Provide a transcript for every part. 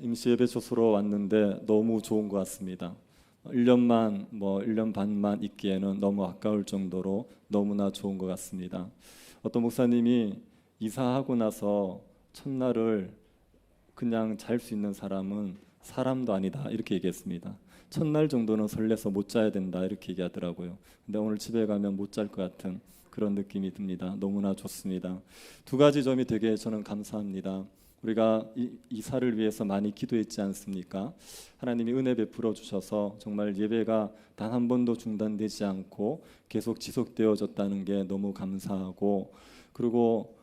임시 예배 초소로 왔는데 너무 좋은 것 같습니다. 1년만 1년 반만 있기에는 너무 아까울 정도로 너무나 좋은 것 같습니다. 어떤 목사님이 이사하고 나서 첫날을 그냥 잘 수 있는 사람은 사람도 아니다 이렇게 얘기했습니다. 첫날 정도는 설레서 못 자야 된다 이렇게 얘기하더라고요. 근데 오늘 집에 가면 못 잘 것 같은 그런 느낌이 듭니다. 너무나 좋습니다. 두 가지 점이 되게 저는 감사합니다. 우리가 이사를 위해서 많이 기도했지 않습니까? 하나님이 은혜 베풀어 주셔서 정말 예배가 단 한 번도 중단되지 않고 계속 지속되어졌다는 게 너무 감사하고, 그리고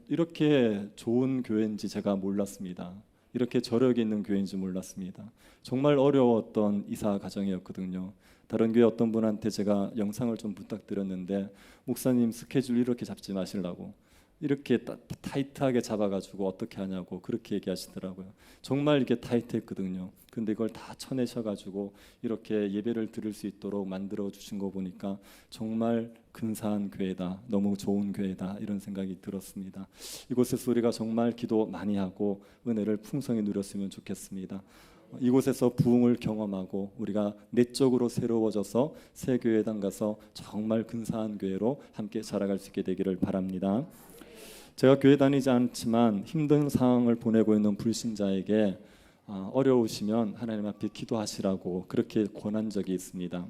이렇게 좋은 교회인지 제가 몰랐습니다. 이렇게 저력이 있는 교회인지 몰랐습니다. 정말 어려웠던 이사 과정이었거든요. 다른 교회 어떤 분한테 제가 영상을 좀 부탁드렸는데, 목사님 스케줄 이렇게 잡지 마시려고, 이렇게 타이트하게 잡아가지고 어떻게 하냐고 그렇게 얘기하시더라고요. 정말 이게 타이트했거든요. 근데 이걸 다 쳐내셔가지고 이렇게 예배를 드릴 수 있도록 만들어 주신 거 보니까 정말 근사한 교회다, 너무 좋은 교회다 이런 생각이 들었습니다. 이곳에서 우리가 정말 기도 많이 하고 은혜를 풍성히 누렸으면 좋겠습니다. 이곳에서 부흥을 경험하고 우리가 내적으로 새로워져서 새 교회당 가서 정말 근사한 교회로 함께 자라갈 수 있게 되기를 바랍니다. 제가 교회 다니지 않지만 힘든 상황을 보내고 있는 불신자에게 어려우시면 하나님 앞에 기도하시라고 그렇게 권한 적이 있습니다.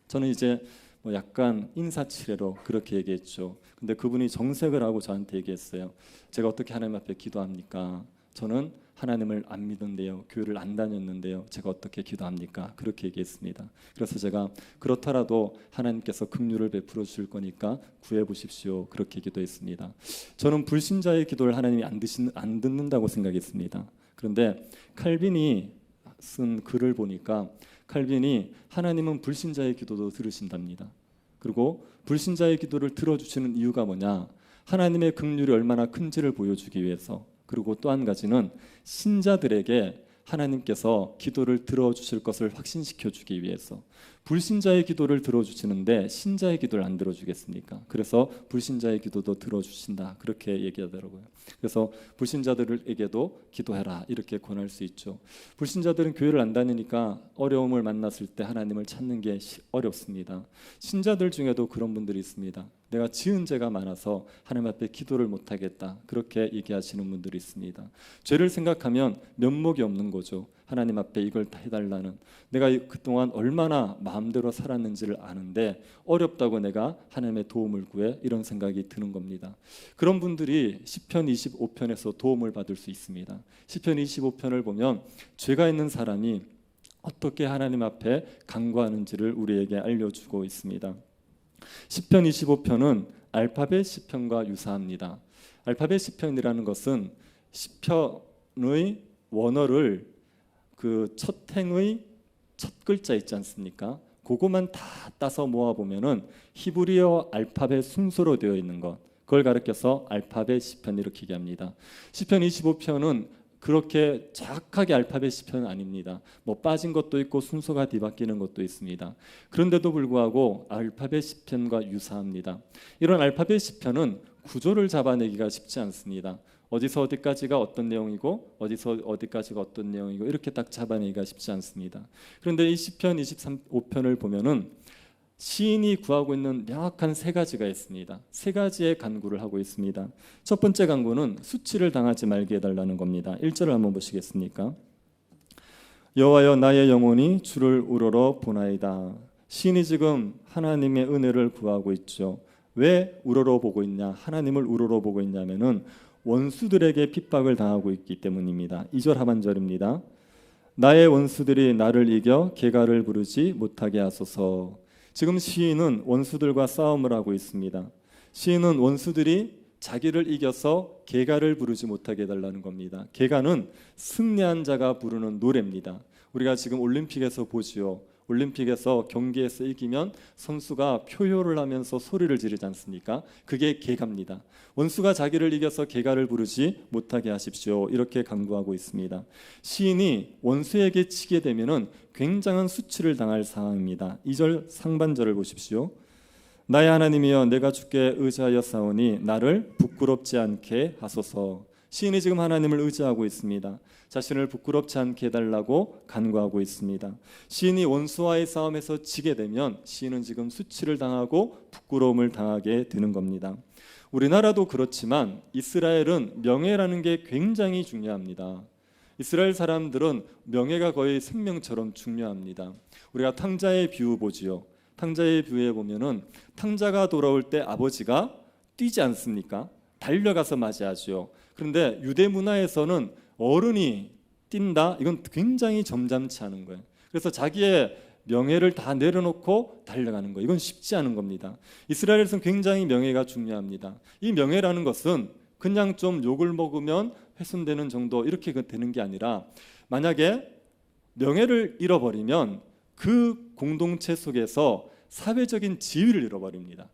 저는 이제 약간 인사치레로 그렇게 얘기했죠. 근데 그분이 정색을 하고 저한테 얘기했어요. 제가 어떻게 하나님 앞에 기도합니까? 저는 하나님을 안 믿는데요, 교회를 안 다녔는데요, 제가 어떻게 기도합니까? 그렇게 얘기했습니다. 그래서 제가 그렇더라도 하나님께서 긍휼을 베풀어 주실 거니까 구해 보십시오 그렇게 기도했습니다. 저는 불신자의 기도를 하나님이 안 듣는다고 생각했습니다. 그런데 칼빈이 쓴 글을 보니까 칼빈이 하나님은 불신자의 기도도 들으신답니다. 그리고 불신자의 기도를 들어주시는 이유가 뭐냐? 하나님의 긍휼이 얼마나 큰지를 보여주기 위해서, 그리고 또 한 가지는 신자들에게 하나님께서 기도를 들어주실 것을 확신시켜 주기 위해서. 불신자의 기도를 들어주시는데 신자의 기도를 안 들어주겠습니까? 그래서 불신자의 기도도 들어주신다 그렇게 얘기하더라고요. 그래서 불신자들에게도 기도해라 이렇게 권할 수 있죠. 불신자들은 교회를 안 다니니까 어려움을 만났을 때 하나님을 찾는 게 어렵습니다. 신자들 중에도 그런 분들이 있습니다. 내가 지은 죄가 많아서 하나님 앞에 기도를 못하겠다 그렇게 얘기하시는 분들이 있습니다. 죄를 생각하면 면목이 없는 거죠. 하나님 앞에 이걸 다 해달라는, 내가 그동안 얼마나 마음대로 살았는지를 아는데 어렵다고 내가 하나님의 도움을 구해, 이런 생각이 드는 겁니다. 그런 분들이 시편 25편에서 도움을 받을 수 있습니다. 시편 25편을 보면 죄가 있는 사람이 어떻게 하나님 앞에 간구하는지를 우리에게 알려주고 있습니다. 시편 25편은 알파벳 시편과 유사합니다. 알파벳 시편이라는 것은 시편의 원어를 그 첫 행의 첫 글자 있지 않습니까? 그것만 다 따서 모아 보면은 히브리어 알파벳 순서로 되어 있는 것, 그걸 가르쳐서 알파벳 시편 이렇게 얘기합니다. 시편 25편은 그렇게 정확하게 알파벳 시편은 아닙니다. 빠진 것도 있고 순서가 뒤바뀌는 것도 있습니다. 그런데도 불구하고 알파벳 시편과 유사합니다. 이런 알파벳 시편은 구조를 잡아내기가 쉽지 않습니다. 어디서 어디까지가 어떤 내용이고 어디서 어디까지가 어떤 내용이고 이렇게 딱 잡아내기가 쉽지 않습니다. 그런데 이 시편 25편을 보면은 시인이 구하고 있는 명확한 세 가지가 있습니다. 세 가지의 간구를 하고 있습니다. 첫 번째 간구는 수치를 당하지 말게 해달라는 겁니다. 1절을 한번 보시겠습니까? 여호와여 나의 영혼이 주를 우러러 보나이다. 시인이 지금 하나님의 은혜를 구하고 있죠. 왜 우러러 보고 있냐? 하나님을 우러러 보고 있냐면은 원수들에게 핍박을 당하고 있기 때문입니다. 2절 하반절입니다. 나의 원수들이 나를 이겨 개가를 부르지 못하게 하소서. 지금 시인은 원수들과 싸움을 하고 있습니다. 시인은 원수들이 자기를 이겨서 개가를 부르지 못하게 해달라는 겁니다. 개가는 승리한 자가 부르는 노래입니다. 우리가 지금 올림픽에서 보지요. 올림픽에서 경기에서 이기면 선수가 표효를 하면서 소리를 지르지 않습니까? 그게 개가입니다. 원수가 자기를 이겨서 개가를 부르지 못하게 하십시오 이렇게 간구하고 있습니다. 시인이 원수에게 치게 되면은 굉장한 수치를 당할 상황입니다. 2절 상반절을 보십시오. 나의 하나님이여 내가 주께 의지하여 싸우니 나를 부끄럽지 않게 하소서. 시인이 지금 하나님을 의지하고 있습니다. 자신을 부끄럽지 않게 해달라고 간구하고 있습니다. 시인이 원수와의 싸움에서 지게 되면 시인은 지금 수치를 당하고 부끄러움을 당하게 되는 겁니다. 우리나라도 그렇지만 이스라엘은 명예라는 게 굉장히 중요합니다. 이스라엘 사람들은 명예가 거의 생명처럼 중요합니다. 우리가 탕자의 비유 보지요. 탕자의 비유에 보면은 탕자가 돌아올 때 아버지가 뛰지 않습니까? 달려가서 맞이하죠. 그런데 유대 문화에서는 어른이 뛴다? 이건 굉장히 점잖지 않은 거예요. 그래서 자기의 명예를 다 내려놓고 달려가는 거, 이건 쉽지 않은 겁니다. 이스라엘에서는 굉장히 명예가 중요합니다. 이 명예라는 것은 그냥 좀 욕을 먹으면 훼손되는 정도 이렇게 되는 게 아니라, 만약에 명예를 잃어버리면 그 공동체 속에서 사회적인 지위를 잃어버립니다.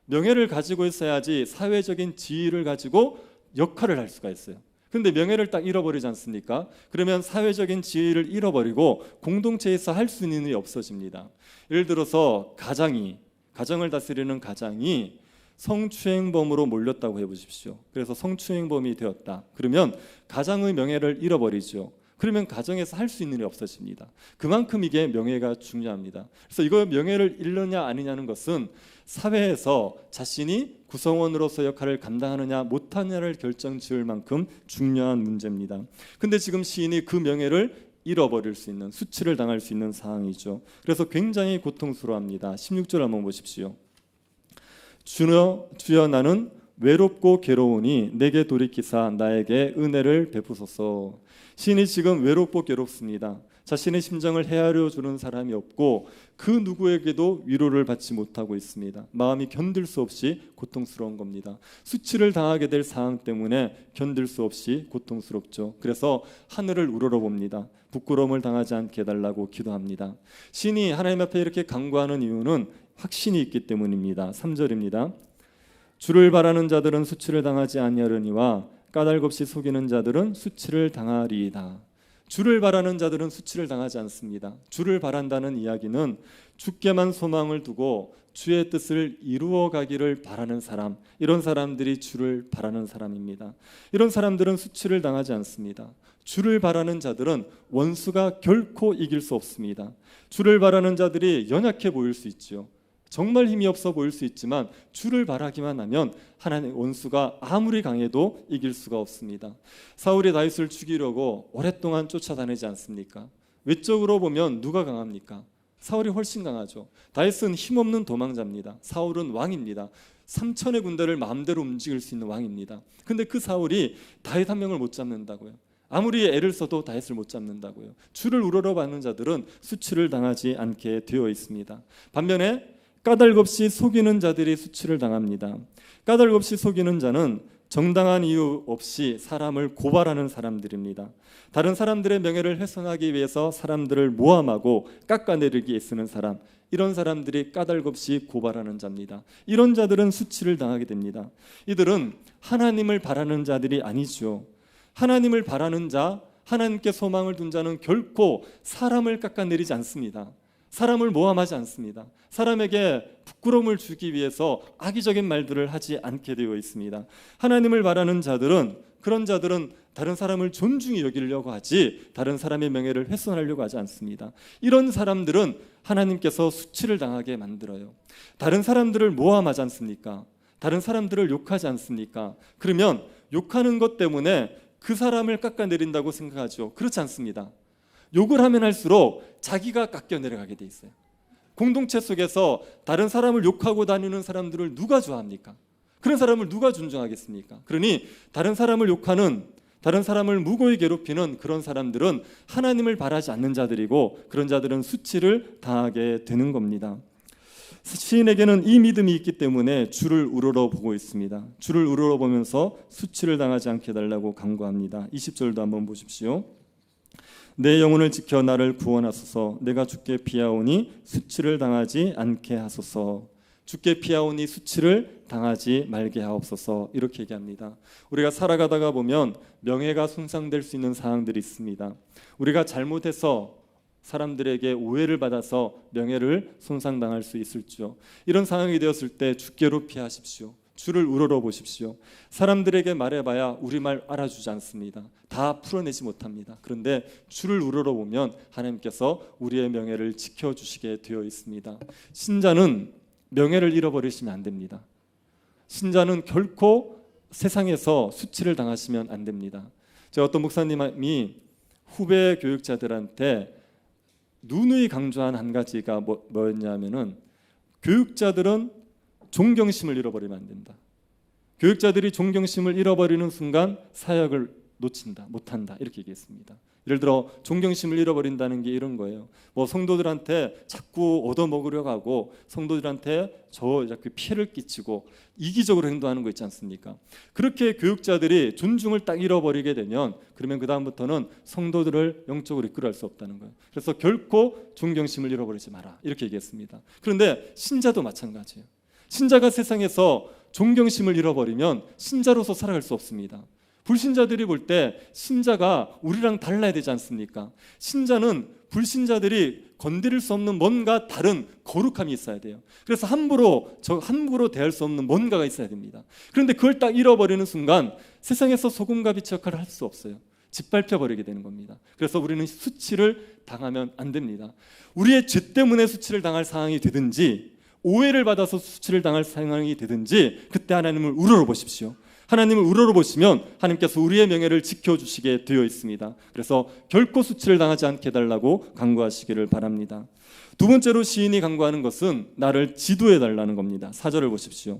명예를 가지고 있어야지 사회적인 지위를 가지고 역할을 할 수가 있어요. 그런데 명예를 딱 잃어버리지 않습니까? 그러면 사회적인 지위를 잃어버리고 공동체에서 할 수 있는 일이 없어집니다. 예를 들어서 가정을 다스리는 가장이 성추행범으로 몰렸다고 해보십시오. 그래서 성추행범이 되었다. 그러면 가장의 명예를 잃어버리죠. 그러면 가정에서 할 수 있는 일이 없어집니다. 그만큼 이게 명예가 중요합니다. 그래서 이거 명예를 잃느냐 아니냐는 것은 사회에서 자신이 구성원으로서 역할을 감당하느냐 못하느냐를 결정지을 만큼 중요한 문제입니다. 근데 지금 시인이 그 명예를 잃어버릴 수 있는, 수치를 당할 수 있는 상황이죠. 그래서 굉장히 고통스러워합니다. 16절 한번 보십시오. 주여 나는 외롭고 괴로우니 내게 돌이키사 나에게 은혜를 베푸소서. 시인이 지금 외롭고 괴롭습니다. 자신의 심정을 헤아려 주는 사람이 없고 그 누구에게도 위로를 받지 못하고 있습니다. 마음이 견딜 수 없이 고통스러운 겁니다. 수치를 당하게 될 상황 때문에 견딜 수 없이 고통스럽죠. 그래서 하늘을 우러러봅니다. 부끄러움을 당하지 않게 해달라고 기도합니다. 시인이 하나님 앞에 이렇게 간구하는 이유는 확신이 있기 때문입니다. 3절입니다. 주를 바라는 자들은 수치를 당하지 아니하려니와 까닭 없이 속이는 자들은 수치를 당하리이다. 주를 바라는 자들은 수치를 당하지 않습니다. 주를 바란다는 이야기는 주께만 소망을 두고 주의 뜻을 이루어 가기를 바라는 사람, 이런 사람들이 주를 바라는 사람입니다. 이런 사람들은 수치를 당하지 않습니다. 주를 바라는 자들은 원수가 결코 이길 수 없습니다. 주를 바라는 자들이 연약해 보일 수 있죠. 정말 힘이 없어 보일 수 있지만 주를 바라기만 하면 하나님 원수가 아무리 강해도 이길 수가 없습니다. 사울이 다윗을 죽이려고 오랫동안 쫓아다니지 않습니까? 외적으로 보면 누가 강합니까? 사울이 훨씬 강하죠. 다윗은 힘없는 도망자입니다. 사울은 왕입니다. 3천의 군대를 마음대로 움직일 수 있는 왕입니다. 근데 그 사울이 다윗 한 명을 못 잡는다고요. 아무리 애를 써도 다윗을 못 잡는다고요. 주를 우러러보는 자들은 수치를 당하지 않게 되어 있습니다. 반면에 까닭 없이 속이는 자들이 수치를 당합니다. 까닭 없이 속이는 자는 정당한 이유 없이 사람을 고발하는 사람들입니다. 다른 사람들의 명예를 훼손하기 위해서 사람들을 모함하고 깎아내리기에 쓰는 사람, 이런 사람들이 까닭 없이 고발하는 자입니다. 이런 자들은 수치를 당하게 됩니다. 이들은 하나님을 바라는 자들이 아니죠. 하나님을 바라는 자, 하나님께 소망을 둔 자는 결코 사람을 깎아내리지 않습니다. 사람을 모함하지 않습니다. 사람에게 부끄러움을 주기 위해서 악의적인 말들을 하지 않게 되어 있습니다. 하나님을 바라는 자들은, 그런 자들은 다른 사람을 존중히 여기려고 하지 다른 사람의 명예를 훼손하려고 하지 않습니다. 이런 사람들은 하나님께서 수치를 당하게 만들어요. 다른 사람들을 모함하지 않습니까? 다른 사람들을 욕하지 않습니까? 그러면 욕하는 것 때문에 그 사람을 깎아내린다고 생각하죠. 그렇지 않습니다. 욕을 하면 할수록 자기가 깎여 내려가게 돼 있어요. 공동체 속에서 다른 사람을 욕하고 다니는 사람들을 누가 좋아합니까? 그런 사람을 누가 존중하겠습니까? 그러니 다른 사람을 욕하는, 다른 사람을 무고히 괴롭히는 그런 사람들은 하나님을 바라지 않는 자들이고, 그런 자들은 수치를 당하게 되는 겁니다. 시인에게는 이 믿음이 있기 때문에 주를 우러러보고 있습니다. 주를 우러러보면서 수치를 당하지 않게 해달라고 간구합니다. 20절도 한번 보십시오. 내 영혼을 지켜 나를 구원하소서. 내가 주께 피하오니 수치를 당하지 않게 하소서. 주께 피하오니 수치를 당하지 말게 하옵소서. 이렇게 얘기합니다. 우리가 살아가다가 보면 명예가 손상될 수 있는 상황들이 있습니다. 우리가 잘못해서 사람들에게 오해를 받아서 명예를 손상당할 수 있을지요. 이런 상황이 되었을 때 주께로 피하십시오. 주를 우러러 보십시오. 사람들에게 말해봐야 우리 말 알아주지 않습니다. 다 풀어내지 못합니다. 그런데 주를 우러러 보면 하나님께서 우리의 명예를 지켜주시게 되어 있습니다. 신자는 명예를 잃어버리시면 안 됩니다. 신자는 결코 세상에서 수치를 당하시면 안 됩니다. 제가 어떤 목사님이 후배 교육자들한테 누누이 강조한 한 가지가 뭐였냐면은 교육자들은 존경심을 잃어버리면 안 된다. 교육자들이 존경심을 잃어버리는 순간 사역을 놓친다, 못한다 이렇게 얘기했습니다. 예를 들어 존경심을 잃어버린다는 게 이런 거예요. 뭐 성도들한테 자꾸 얻어먹으려고 하고 성도들한테 자꾸 피해를 끼치고 이기적으로 행동하는 거 있지 않습니까? 그렇게 교육자들이 존중을 딱 잃어버리게 되면 그러면 그 다음부터는 성도들을 영적으로 이끌어갈 수 없다는 거예요. 그래서 결코 존경심을 잃어버리지 마라 이렇게 얘기했습니다. 그런데 신자도 마찬가지예요. 신자가 세상에서 존경심을 잃어버리면 신자로서 살아갈 수 없습니다. 불신자들이 볼 때 신자가 우리랑 달라야 되지 않습니까? 신자는 불신자들이 건드릴 수 없는 뭔가 다른 거룩함이 있어야 돼요. 그래서 함부로 대할 수 없는 뭔가가 있어야 됩니다. 그런데 그걸 딱 잃어버리는 순간 세상에서 소금과 빛의 역할을 할 수 없어요. 짓밟혀 버리게 되는 겁니다. 그래서 우리는 수치를 당하면 안 됩니다. 우리의 죄 때문에 수치를 당할 상황이 되든지 오해를 받아서 수치를 당할 상황이 되든지 그때 하나님을 우러러 보십시오. 하나님을 우러러 보시면 하나님께서 우리의 명예를 지켜주시게 되어 있습니다. 그래서 결코 수치를 당하지 않게 해달라고 간구하시기를 바랍니다. 두 번째로 시인이 간구하는 것은 나를 지도해 달라는 겁니다. 4절을 보십시오.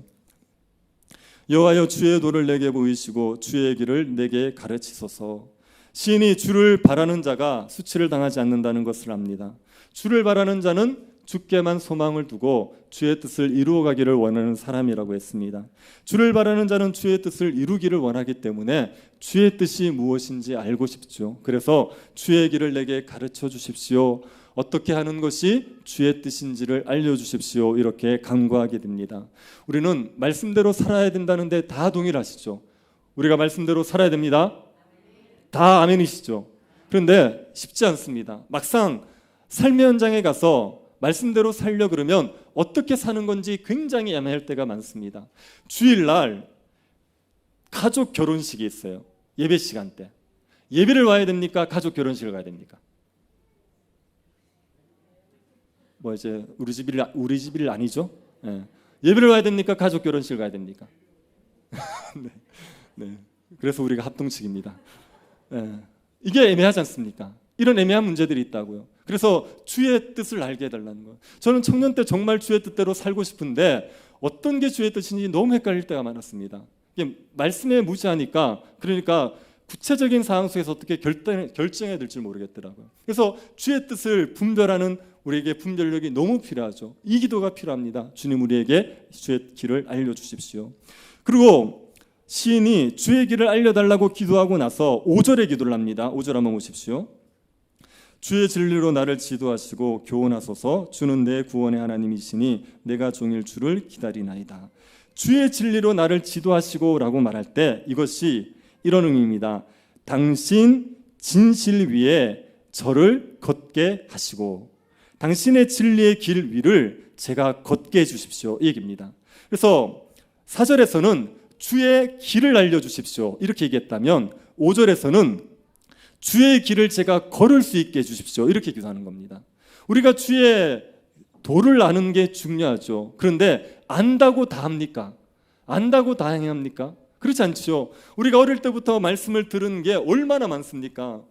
여호와여 주의 도를 내게 보이시고 주의 길을 내게 가르치소서. 시인이 주를 바라는 자가 수치를 당하지 않는다는 것을 압니다. 주를 바라는 자는 주께만 소망을 두고 주의 뜻을 이루어가기를 원하는 사람이라고 했습니다. 주를 바라는 자는 주의 뜻을 이루기를 원하기 때문에 주의 뜻이 무엇인지 알고 싶죠. 그래서 주의 길을 내게 가르쳐 주십시오. 어떻게 하는 것이 주의 뜻인지를 알려주십시오. 이렇게 간구하게 됩니다. 우리는 말씀대로 살아야 된다는데 다 동일하시죠. 우리가 말씀대로 살아야 됩니다. 다 아멘이시죠. 그런데 쉽지 않습니다. 막상 삶의 현장에 가서 말씀대로 살려 그러면 어떻게 사는 건지 굉장히 애매할 때가 많습니다. 주일날 가족 결혼식이 있어요. 예배 시간 때. 예배를 와야 됩니까? 가족 결혼식을 가야 됩니까? 뭐 이제 우리 집 일 아니죠? 네. 예배를 와야 됩니까? 가족 결혼식을 가야 됩니까? 네. 네. 그래서 우리가 합동측입니다. 네. 이게 애매하지 않습니까? 이런 애매한 문제들이 있다고요. 그래서 주의 뜻을 알게 해달라는 거예요. 저는 청년 때 정말 주의 뜻대로 살고 싶은데 어떤 게 주의 뜻인지 너무 헷갈릴 때가 많았습니다. 이게 말씀에 무지하니까 그러니까 구체적인 상황 속에서 어떻게 결정해야 될지 모르겠더라고요. 그래서 주의 뜻을 분별하는 우리에게 분별력이 너무 필요하죠. 이 기도가 필요합니다. 주님 우리에게 주의 길을 알려주십시오. 그리고 시인이 주의 길을 알려달라고 기도하고 나서 5절에 기도를 합니다. 5절 한번 보십시오. 주의 진리로 나를 지도하시고 교훈하소서. 주는 내 구원의 하나님이시니 내가 종일 주를 기다리나이다. 주의 진리로 나를 지도하시고 라고 말할 때 이것이 이런 의미입니다. 당신 진실 위에 저를 걷게 하시고 당신의 진리의 길 위를 제가 걷게 해주십시오. 이 얘기입니다. 그래서 4절에서는 주의 길을 알려주십시오 이렇게 얘기했다면 5절에서는 주의 길을 제가 걸을 수 있게 해주십시오 이렇게 기도하는 겁니다. 우리가 주의 도를 아는 게 중요하죠. 그런데 안다고 다 합니까? 안다고 다 행합니까? 그렇지 않죠. 우리가 어릴 때부터 말씀을 들은 게 얼마나 많습니까?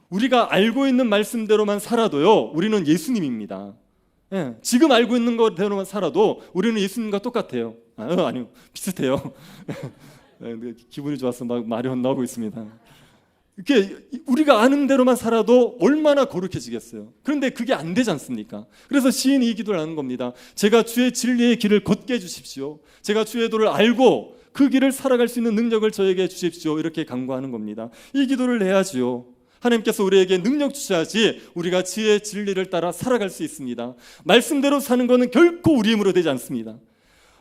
우리가 알고 있는 말씀대로만 살아도요 우리는 예수님입니다. 예, 지금 알고 있는 것대로만 살아도 우리는 예수님과 똑같아요. 아니요 비슷해요. 기분이 좋아서 막 말이 헛나오고 있습니다. 이렇게 우리가 아는 대로만 살아도 얼마나 거룩해지겠어요. 그런데 그게 안 되지 않습니까? 그래서 시인이 이 기도를 하는 겁니다. 제가 주의 진리의 길을 걷게 해주십시오. 제가 주의 도를 알고 그 길을 살아갈 수 있는 능력을 저에게 주십시오. 이렇게 간구하는 겁니다. 이 기도를 해야지요. 하나님께서 우리에게 능력 주셔야지 우리가 지혜의 진리를 따라 살아갈 수 있습니다. 말씀대로 사는 것은 결코 우리 힘으로 되지 않습니다.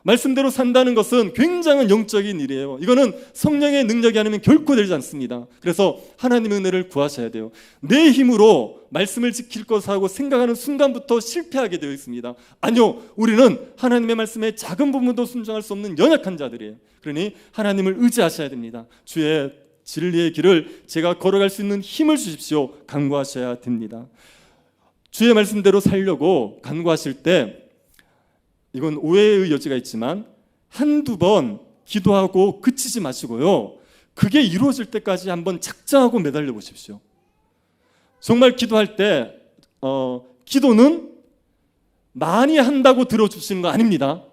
말씀대로 산다는 것은 굉장한 영적인 일이에요. 이거는 성령의 능력이 아니면 결코 되지 않습니다. 그래서 하나님의 은혜를 구하셔야 돼요. 내 힘으로 말씀을 지킬 것하고 생각하는 순간부터 실패하게 되어 있습니다. 아니요, 우리는 하나님의 말씀에 작은 부분도 순종할 수 없는 연약한 자들이에요. 그러니 하나님을 의지하셔야 됩니다. 주의 진리의 길을 제가 걸어갈 수 있는 힘을 주십시오. 간구하셔야 됩니다. 주의 말씀대로 살려고 간구하실 때, 이건 오해의 여지가 있지만 한두 번 기도하고 그치지 마시고요, 그게 이루어질 때까지 한번 작정하고 매달려 보십시오. 정말 기도할 때 기도는 많이 한다고 들어주시는 거 아닙니다.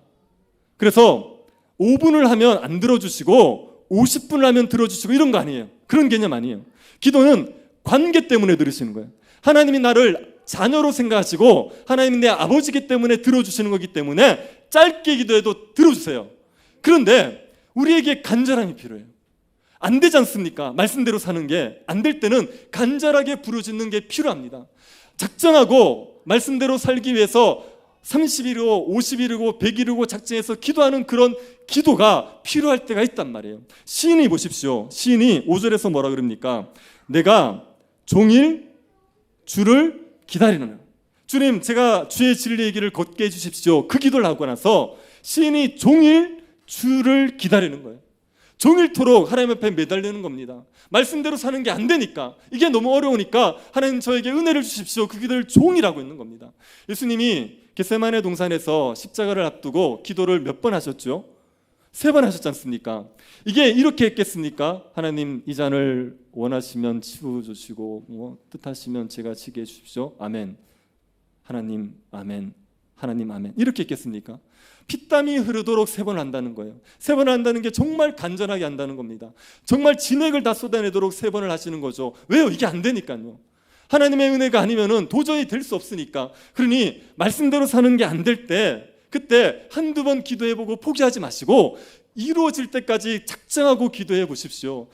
그래서 5분을 하면 안 들어주시고 50분을 하면 들어주시고 이런 거 아니에요. 그런 개념 아니에요. 기도는 관계 때문에 들으시는 거예요. 하나님이 나를 자녀로 생각하시고 하나님이 내 아버지기 때문에 들어주시는 거기 때문에 짧게 기도해도 들어주세요. 그런데 우리에게 간절함이 필요해요. 안 되지 않습니까? 말씀대로 사는 게 안 될 때는 간절하게 부르짖는 게 필요합니다. 작정하고 말씀대로 살기 위해서 30일이고 50일이고 100일이고 작정해서 기도하는 그런 기도가 필요할 때가 있단 말이에요. 시인이 보십시오. 시인이 5절에서 뭐라 그럽니까? 내가 종일 주를 기다리는, 주님 제가 주의 진리의 길을 걷게 해주십시오, 그 기도를 하고 나서 시인이 종일 주를 기다리는 거예요. 종일토록 하나님 앞에 매달리는 겁니다. 말씀대로 사는 게 안 되니까, 이게 너무 어려우니까 하나님 저에게 은혜를 주십시오, 그 기도를 종일 하고 있는 겁니다. 예수님이 겟세마네 동산에서 십자가를 앞두고 기도를 몇 번 하셨죠? 3번 하셨지 않습니까? 이게 이렇게 했겠습니까? 하나님 이 잔을 원하시면 치워주시고 뜻하시면 제가 지게 해주십시오, 아멘. 하나님 아멘. 하나님 아멘. 이렇게 했겠습니까? 피땀이 흐르도록 3번 한다는 거예요. 3번 한다는 게 정말 간절하게 한다는 겁니다. 정말 진액을 다 쏟아내도록 3번을 하시는 거죠. 왜요? 이게 안 되니까요. 하나님의 은혜가 아니면은 도저히 될 수 없으니까. 그러니 말씀대로 사는 게 안 될 때, 그때 한두 번 기도해보고 포기하지 마시고 이루어질 때까지 작정하고 기도해 보십시오.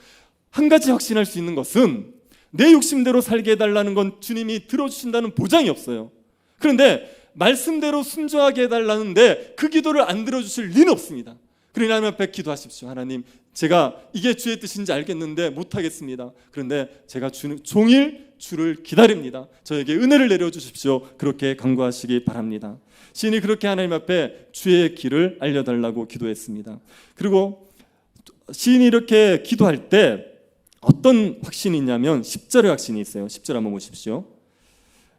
한 가지 확신할 수 있는 것은 내 욕심대로 살게 해달라는 건 주님이 들어주신다는 보장이 없어요. 그런데 말씀대로 순종하게 해달라는데 그 기도를 안 들어주실 리는 없습니다. 그러니 하나님 앞에 기도하십시오. 하나님, 제가 이게 주의 뜻인지 알겠는데 못하겠습니다. 그런데 제가 종일 주를 기다립니다. 저에게 은혜를 내려주십시오. 그렇게 간구하시기 바랍니다. 시인이 그렇게 하나님 앞에 주의 길을 알려달라고 기도했습니다. 그리고 시인이 이렇게 기도할 때 어떤 확신이 있냐면 10절의 확신이 있어요. 10절 한번 보십시오.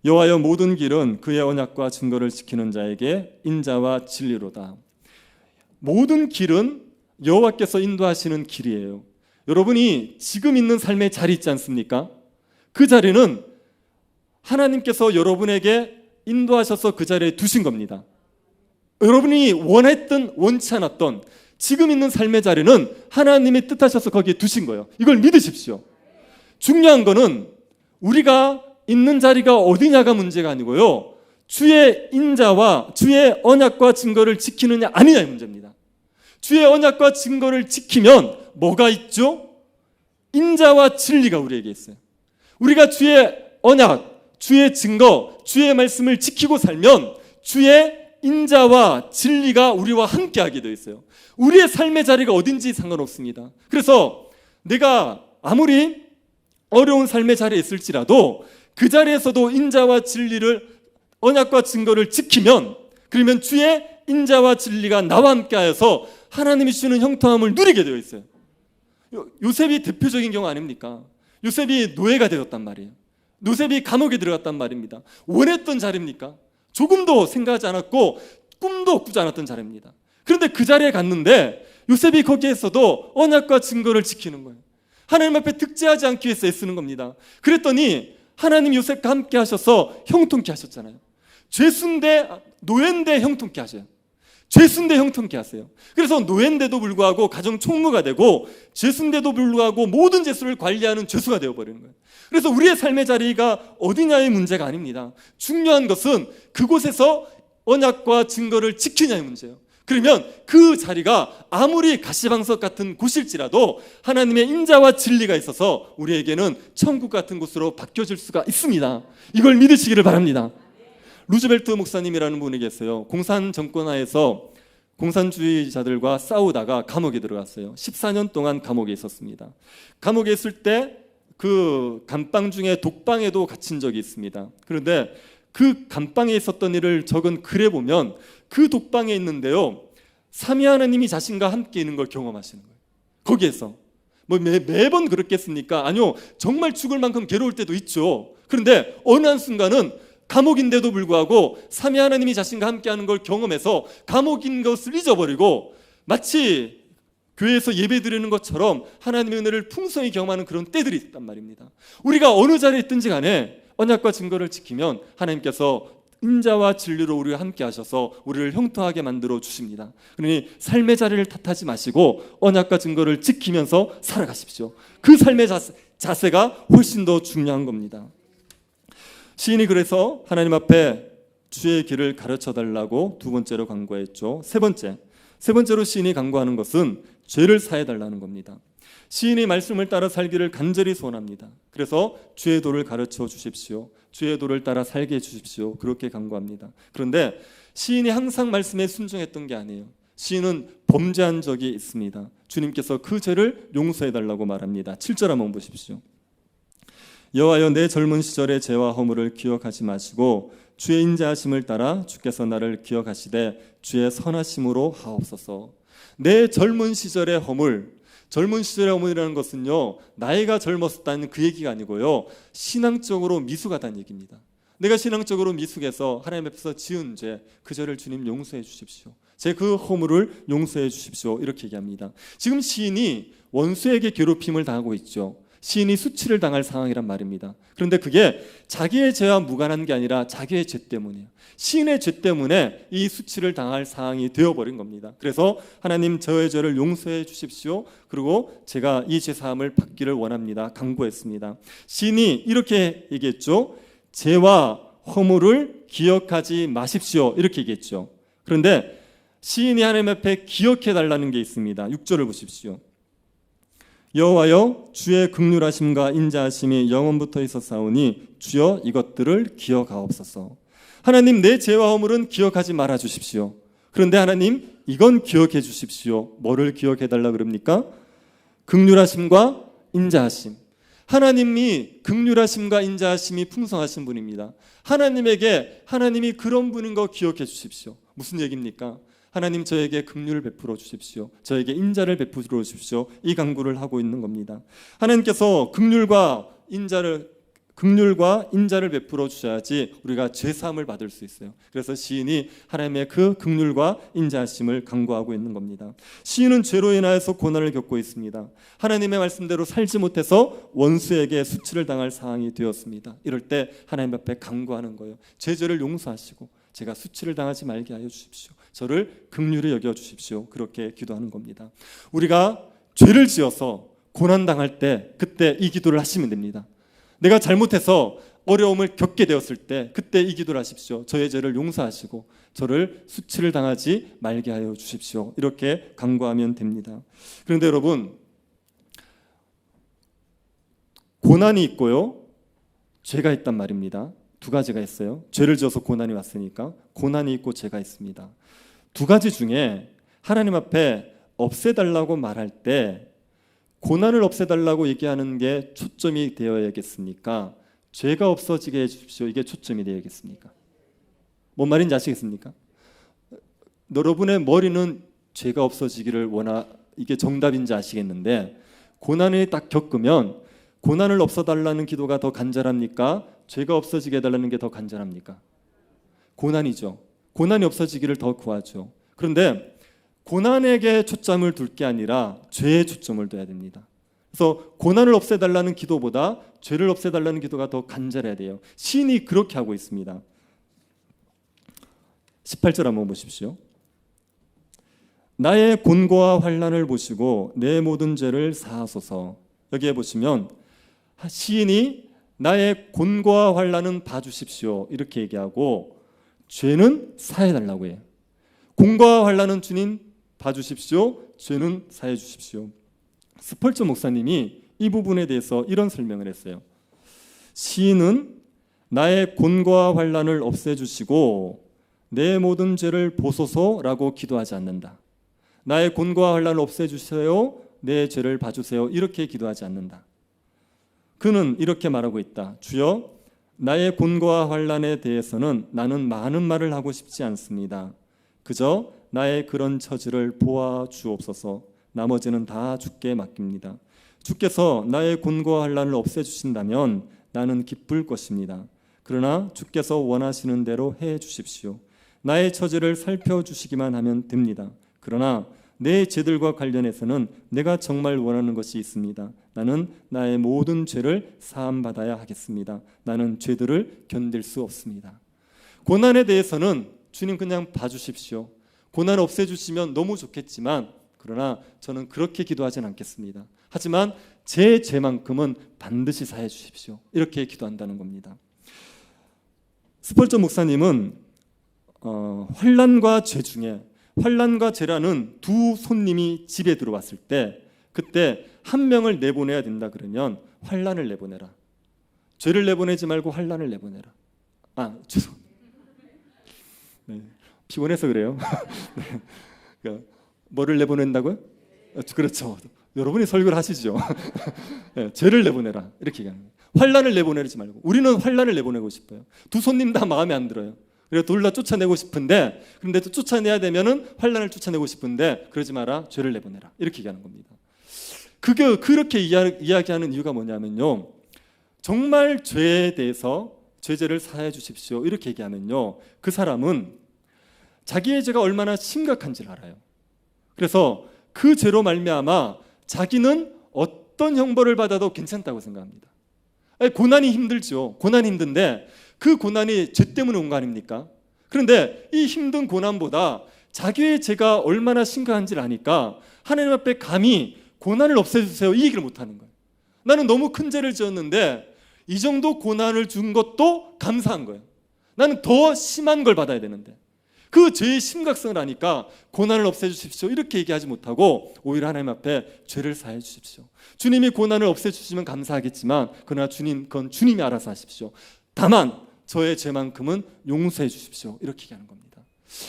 여호와여, 모든 길은 그의 언약과 증거를 지키는 자에게 인자와 진리로다. 모든 길은 여호와께서 인도하시는 길이에요. 여러분이 지금 있는 삶의 자리 있지 않습니까? 그 자리는 하나님께서 여러분에게 인도하셔서 그 자리에 두신 겁니다. 여러분이 원했든 원치 않았던 지금 있는 삶의 자리는 하나님이 뜻하셔서 거기에 두신 거예요. 이걸 믿으십시오. 중요한 거는 우리가 있는 자리가 어디냐가 문제가 아니고요, 주의 인자와 주의 언약과 증거를 지키느냐 아니냐의 문제입니다. 주의 언약과 증거를 지키면 뭐가 있죠? 인자와 진리가 우리에게 있어요. 우리가 주의 언약, 주의 증거, 주의 말씀을 지키고 살면 주의 인자와 진리가 우리와 함께하게 되어 있어요. 우리의 삶의 자리가 어딘지 상관없습니다. 그래서 내가 아무리 어려운 삶의 자리에 있을지라도 그 자리에서도 인자와 진리를, 언약과 증거를 지키면, 그러면 주의 인자와 진리가 나와 함께하여서 하나님이 주시는 형통함을 누리게 되어 있어요. 요셉이 대표적인 경우 아닙니까? 요셉이 노예가 되었단 말이에요. 요셉이 감옥에 들어갔단 말입니다. 원했던 자리입니까? 조금도 생각하지 않았고 꿈도 꾸지 않았던 자리입니다. 그런데 그 자리에 갔는데 요셉이 거기에서도 언약과 증거를 지키는 거예요. 하나님 앞에 득죄하지 않기 위해서 애쓰는 겁니다. 그랬더니 하나님 요셉과 함께 하셔서 형통케 하셨잖아요. 죄수인데, 노예인데 형통케 하셔요. 죄수인데 형통케 하세요. 그래서 노예인데도 불구하고 가정 총무가 되고, 죄수인데도 불구하고 모든 죄수를 관리하는 죄수가 되어버리는 거예요. 그래서 우리의 삶의 자리가 어디냐의 문제가 아닙니다. 중요한 것은 그곳에서 언약과 증거를 지키냐의 문제예요. 그러면 그 자리가 아무리 가시방석 같은 곳일지라도 하나님의 인자와 진리가 있어서 우리에게는 천국 같은 곳으로 바뀌어질 수가 있습니다. 이걸 믿으시기를 바랍니다. 루즈벨트 목사님이라는 분이 계세요. 공산 정권하에서 공산주의자들과 싸우다가 감옥에 들어갔어요. 14년 동안 감옥에 있었습니다. 감옥에 있을 때 그 감방 중에 독방에도 갇힌 적이 있습니다. 그런데 그 감방에 있었던 일을 적은 글에 보면 그 독방에 있는데요, 삼위 하나님이 자신과 함께 있는 걸 경험하시는 거예요. 거기에서 매번 그렇겠습니까? 아니요, 정말 죽을 만큼 괴로울 때도 있죠. 그런데 어느 한순간은 감옥인데도 불구하고 삼위 하나님이 자신과 함께하는 걸 경험해서 감옥인 것을 잊어버리고 마치 교회에서 예배드리는 것처럼 하나님의 은혜를 풍성히 경험하는 그런 때들이 있단 말입니다. 우리가 어느 자리에 있든지 간에 언약과 증거를 지키면 하나님께서 인자와 진리로 우리와 함께 하셔서 우리를 형통하게 만들어 주십니다. 그러니 삶의 자리를 탓하지 마시고 언약과 증거를 지키면서 살아가십시오. 그 삶의 자세가 훨씬 더 중요한 겁니다. 시인이 그래서 하나님 앞에 주의 길을 가르쳐 달라고 두 번째로 간구했죠. 세 번째로 시인이 간구하는 것은 죄를 사해 달라는 겁니다. 시인이 말씀을 따라 살기를 간절히 소원합니다. 그래서 주의 도를 가르쳐 주십시오. 주의 도를 따라 살게 해주십시오. 그렇게 간구합니다. 그런데 시인이 항상 말씀에 순종했던 게 아니에요. 시인은 범죄한 적이 있습니다. 주님께서 그 죄를 용서해 달라고 말합니다. 7절 한번 보십시오. 여호와여, 내 젊은 시절의 죄와 허물을 기억하지 마시고 주의 인자하심을 따라 주께서 나를 기억하시되 주의 선하심으로 하옵소서. 내 젊은 시절의 허물, 젊은 시절의 허물이라는 것은요, 나이가 젊었다는 그 얘기가 아니고요, 신앙적으로 미숙하다는 얘기입니다. 내가 신앙적으로 미숙해서 하나님 앞에서 지은 죄, 그 죄를 주님 용서해 주십시오. 제 그 허물을 용서해 주십시오. 이렇게 얘기합니다. 지금 시인이 원수에게 괴롭힘을 당하고 있죠. 시인이 수치를 당할 상황이란 말입니다. 그런데 그게 자기의 죄와 무관한 게 아니라 자기의 죄 때문이에요. 시인의 죄 때문에 이 수치를 당할 상황이 되어버린 겁니다. 그래서 하나님, 저의 죄를 용서해 주십시오. 그리고 제가 이 죄사함을 받기를 원합니다. 간구했습니다. 시인이 이렇게 얘기했죠. 죄와 허물을 기억하지 마십시오. 이렇게 얘기했죠. 그런데 시인이 하나님 앞에 기억해 달라는 게 있습니다. 6절을 보십시오. 여호와여, 주의 긍휼하심과 인자하심이 영원부터 있었사오니 주여 이것들을 기억하옵소서. 하나님, 내 죄와 허물은 기억하지 말아 주십시오. 그런데 하나님, 이건 기억해 주십시오. 뭐를 기억해 달라 그럽니까? 긍휼하심과 인자하심. 하나님이 긍휼하심과 인자하심이 풍성하신 분입니다. 하나님이 그런 분인 거 기억해 주십시오. 무슨 얘기입니까? 하나님, 저에게 긍휼을 베풀어 주십시오. 저에게 인자를 베풀어 주십시오. 이 간구를 하고 있는 겁니다. 하나님께서 긍휼과 인자를 베풀어 주셔야지 우리가 죄사함을 받을 수 있어요. 그래서 시인이 하나님의 그 긍휼과 인자하심을 간구하고 있는 겁니다. 시인은 죄로 인하여서 고난을 겪고 있습니다. 하나님의 말씀대로 살지 못해서 원수에게 수치를 당할 상황이 되었습니다. 이럴 때 하나님 앞에 간구하는 거예요. 제 죄를 용서하시고 제가 수치를 당하지 말게 하여 주십시오. 저를 긍휼히 여겨 주십시오. 그렇게 기도하는 겁니다. 우리가 죄를 지어서 고난당할 때 그때 이 기도를 하시면 됩니다. 내가 잘못해서 어려움을 겪게 되었을 때 그때 이 기도를 하십시오. 저의 죄를 용서하시고 저를 수치를 당하지 말게 하여 주십시오. 이렇게 간구하면 됩니다. 그런데 여러분, 고난이 있고요, 죄가 있단 말입니다. 두 가지가 있어요. 죄를 지어서 고난이 왔으니까 고난이 있고 죄가 있습니다. 두 가지 중에 하나님 앞에 없애달라고 말할 때 고난을 없애달라고 얘기하는 게 초점이 되어야겠습니까? 죄가 없어지게 해주십시오. 이게 초점이 되어야겠습니까? 뭔 말인지 아시겠습니까? 여러분의 머리는 죄가 없어지기를 이게 정답인지 아시겠는데, 고난을 딱 겪으면 고난을 없애달라는 기도가 더 간절합니까? 죄가 없어지게 해달라는 게 더 간절합니까? 고난이죠. 고난이 없어지기를 더 구하죠. 그런데 고난에게 초점을 둘 게 아니라 죄에 초점을 둬야 됩니다. 그래서 고난을 없애달라는 기도보다 죄를 없애달라는 기도가 더 간절해야 돼요. 시인이 그렇게 하고 있습니다. 18절 한번 보십시오. 나의 곤고와 환난을 보시고 내 모든 죄를 사하소서. 여기에 보시면 시인이 나의 곤고와 환난은 봐주십시오 이렇게 얘기하고 죄는 사해달라고 해요. 곤고와 환난은 주님 봐주십시오. 죄는 사해 주십시오. 스펄전 목사님이 이 부분에 대해서 이런 설명을 했어요. 시인은 나의 곤고와 환난을 없애주시고 내 모든 죄를 보소서라고 기도하지 않는다. 나의 곤고와 환난을 없애주세요. 내 죄를 봐주세요. 이렇게 기도하지 않는다. 그는 이렇게 말하고 있다. 주여, 나의 곤고와 환난에 대해서는 나는 많은 말을 하고 싶지 않습니다. 그저 나의 그런 처지를 보아 주옵소서. 나머지는 다 주께 맡깁니다. 주께서 나의 곤고와 환난을 없애주신다면 나는 기쁠 것입니다. 그러나 주께서 원하시는 대로 해 주십시오. 나의 처지를 살펴주시기만 하면 됩니다. 그러나 내 죄들과 관련해서는 내가 정말 원하는 것이 있습니다. 나는 나의 모든 죄를 사함받아야 하겠습니다. 나는 죄들을 견딜 수 없습니다. 고난에 대해서는 주님 그냥 봐주십시오. 고난을 없애주시면 너무 좋겠지만 그러나 저는 그렇게 기도하진 않겠습니다. 하지만 제 죄만큼은 반드시 사해 주십시오. 이렇게 기도한다는 겁니다. 스펄전 목사님은 환난과 죄 중에 환난과 죄라는 두 손님이 집에 들어왔을 때 그때 한 명을 내보내야 된다 그러면 환난을 내보내라. 죄를 내보내지 말고 환난을 내보내라. 죄송합니다. 네, 피곤해서 그래요. 네, 그러니까 뭐를 내보낸다고요? 그렇죠. 여러분이 설교를 하시죠. 네, 죄를 내보내라 이렇게 얘기하는 거예요. 환난을 내보내지 말고. 우리는 환난을 내보내고 싶어요. 두 손님 다 마음에 안 들어요. 그래서 둘 다 쫓아내고 싶은데 그런데 또 쫓아내야 되면은 환난을 쫓아내고 싶은데 그러지 마라. 죄를 내보내라. 이렇게 얘기하는 겁니다. 그게 그렇게 이야기하는 이유가 뭐냐면요. 정말 죄에 대해서 죄를 사해 주십시오. 이렇게 얘기하면요. 그 사람은 자기의 죄가 얼마나 심각한지를 알아요. 그래서 그 죄로 말미암아 자기는 어떤 형벌을 받아도 괜찮다고 생각합니다. 고난이 힘들죠. 고난이 힘든데 그 고난이 죄 때문에 온 거 아닙니까? 그런데 이 힘든 고난보다 자기의 죄가 얼마나 심각한지를 아니까 하나님 앞에 감히 고난을 없애주세요 이 얘기를 못하는 거예요. 나는 너무 큰 죄를 지었는데 이 정도 고난을 준 것도 감사한 거예요. 나는 더 심한 걸 받아야 되는데 그 죄의 심각성을 아니까 고난을 없애주십시오 이렇게 얘기하지 못하고 오히려 하나님 앞에 죄를 사해 주십시오. 주님이 고난을 없애주시면 감사하겠지만 그러나 주님, 그건 주님이 알아서 하십시오. 다만 저의 죄만큼은 용서해 주십시오 이렇게 얘기하는 겁니다.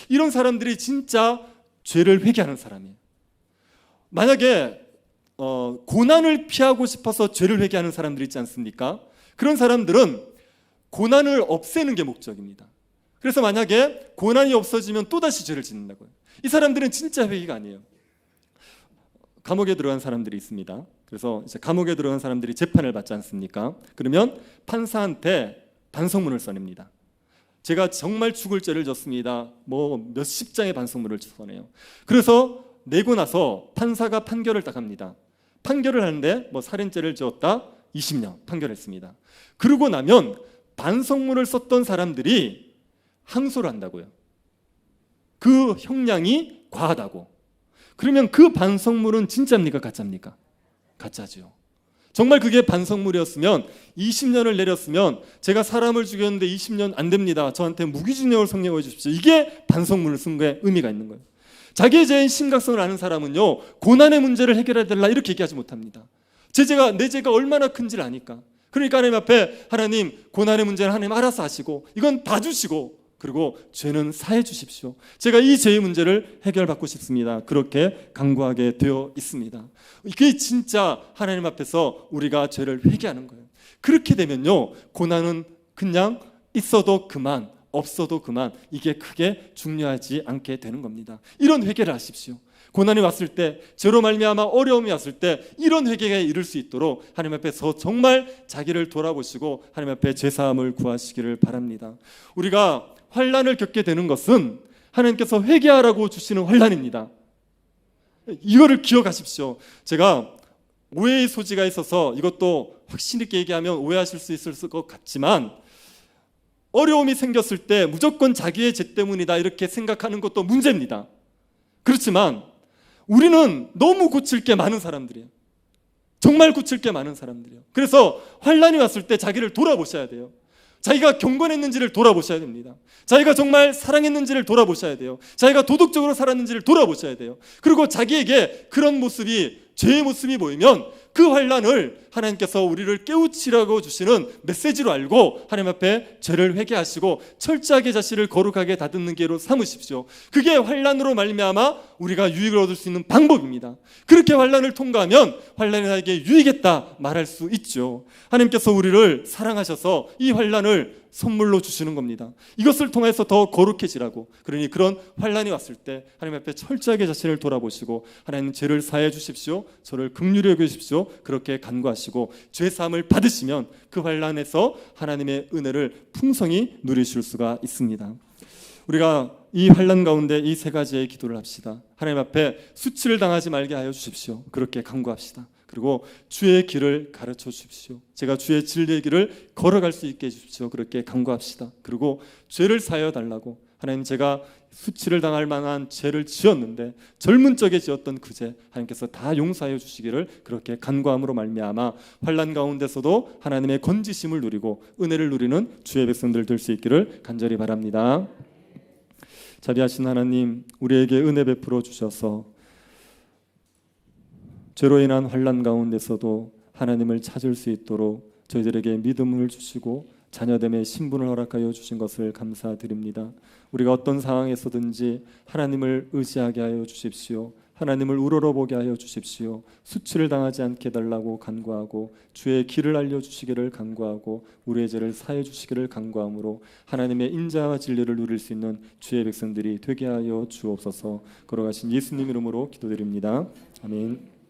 이런 사람들이 진짜 죄를 회개하는 사람이에요. 만약에 고난을 피하고 싶어서 죄를 회개하는 사람들이 있지 않습니까? 그런 사람들은 고난을 없애는 게 목적입니다. 그래서 만약에 고난이 없어지면 또다시 죄를 짓는다고요. 이 사람들은 진짜 회개가 아니에요. 감옥에 들어간 사람들이 있습니다. 그래서 이제 감옥에 들어간 사람들이 재판을 받지 않습니까? 그러면 판사한테 반성문을 써냅니다. 제가 정말 죽을 죄를 졌습니다. 뭐 몇십 장의 반성문을 써내요. 그래서 내고 나서 판사가 판결을 딱 합니다. 판결을 하는데 뭐 살인죄를 지었다 20년 판결했습니다. 그러고 나면 반성문을 썼던 사람들이 항소를 한다고요. 그 형량이 과하다고. 그러면 그 반성문은 진짜입니까? 가짜입니까? 가짜죠. 정말 그게 반성문이었으면 20년을 내렸으면 제가 사람을 죽였는데 20년 안 됩니다. 저한테 무기징역을 성령해 주십시오. 이게 반성문을 쓴 거에 의미가 있는 거예요. 자기의 죄의 심각성을 아는 사람은요 고난의 문제를 해결해야 되라 이렇게 얘기하지 못합니다. 내 죄가 얼마나 큰지를 아니까. 그러니까 하나님 앞에 하나님 고난의 문제는 하나님 알아서 하시고 이건 봐주시고 그리고 죄는 사해 주십시오. 제가 이 죄의 문제를 해결받고 싶습니다. 그렇게 간구하게 되어 있습니다. 이게 진짜 하나님 앞에서 우리가 죄를 회개하는 거예요. 그렇게 되면요 고난은 그냥 있어도 그만 없어도 그만 이게 크게 중요하지 않게 되는 겁니다. 이런 회개를 하십시오. 고난이 왔을 때 죄로 말미암아 어려움이 왔을 때 이런 회개에 이를 수 있도록 하나님 앞에서 정말 자기를 돌아보시고 하나님 앞에 죄사함을 구하시기를 바랍니다. 우리가 환난을 겪게 되는 것은 하나님께서 회개하라고 주시는 환난입니다. 이거를 기억하십시오. 제가 오해의 소지가 있어서 이것도 확신 있게 얘기하면 오해하실 수 있을 것 같지만 어려움이 생겼을 때 무조건 자기의 죄 때문이다 이렇게 생각하는 것도 문제입니다. 그렇지만 우리는 너무 고칠 게 많은 사람들이에요. 정말 고칠 게 많은 사람들이에요. 그래서 환난이 왔을 때 자기를 돌아보셔야 돼요. 자기가 경건했는지를 돌아보셔야 됩니다. 자기가 정말 사랑했는지를 돌아보셔야 돼요. 자기가 도덕적으로 살았는지를 돌아보셔야 돼요. 그리고 자기에게 그런 모습이 죄의 모습이 보이면 그 환난을 하나님께서 우리를 깨우치라고 주시는 메시지로 알고 하나님 앞에 죄를 회개하시고 철저하게 자신을 거룩하게 다듬는 기회로 삼으십시오. 그게 환난으로 말미암아 우리가 유익을 얻을 수 있는 방법입니다. 그렇게 환난을 통과하면 환난이 나에게 유익했다 말할 수 있죠. 하나님께서 우리를 사랑하셔서 이 환난을 선물로 주시는 겁니다. 이것을 통해서 더 거룩해지라고. 그러니 그런 환난이 왔을 때 하나님 앞에 철저하게 자신을 돌아보시고 하나님 죄를 사해 주십시오, 저를 긍휼히 여기십시오, 그렇게 간구하시고 죄 사함을 받으시면 그 환난에서 하나님의 은혜를 풍성히 누리실 수가 있습니다. 우리가 이 환난 가운데 이 세 가지의 기도를 합시다. 하나님 앞에 수치를 당하지 말게 하여 주십시오. 그렇게 간구합시다. 그리고 주의 길을 가르쳐 주십시오. 제가 주의 진리의 길을 걸어갈 수 있게 해주십시오. 그렇게 간구합시다. 그리고 죄를 사하여 달라고. 하나님, 제가 수치를 당할 만한 죄를 지었는데 젊은 적에 지었던 그 죄 하나님께서 다 용서하여 주시기를 그렇게 간구함으로 말미암아 환난 가운데서도 하나님의 건지심을 누리고 은혜를 누리는 주의 백성들 될 수 있기를 간절히 바랍니다. 자비하신 하나님, 우리에게 은혜 베풀어 주셔서 죄로 인한 환난 가운데서도 하나님을 찾을 수 있도록 저희들에게 믿음을 주시고 자녀됨의 신분을 허락하여 주신 것을 감사드립니다. 우리가 어떤 상황에서든지 하나님을 의지하게 하여 주십시오. 하나님을 우러러보게 하여 주십시오. 수치를 당하지 않게 해달라고 간구하고 주의 길을 알려주시기를 간구하고 우리의 죄를 사해 주시기를 간구함으로 하나님의 인자와 진리를 누릴 수 있는 주의 백성들이 되게 하여 주옵소서. 걸어가신 예수님 이름으로 기도드립니다. 아멘.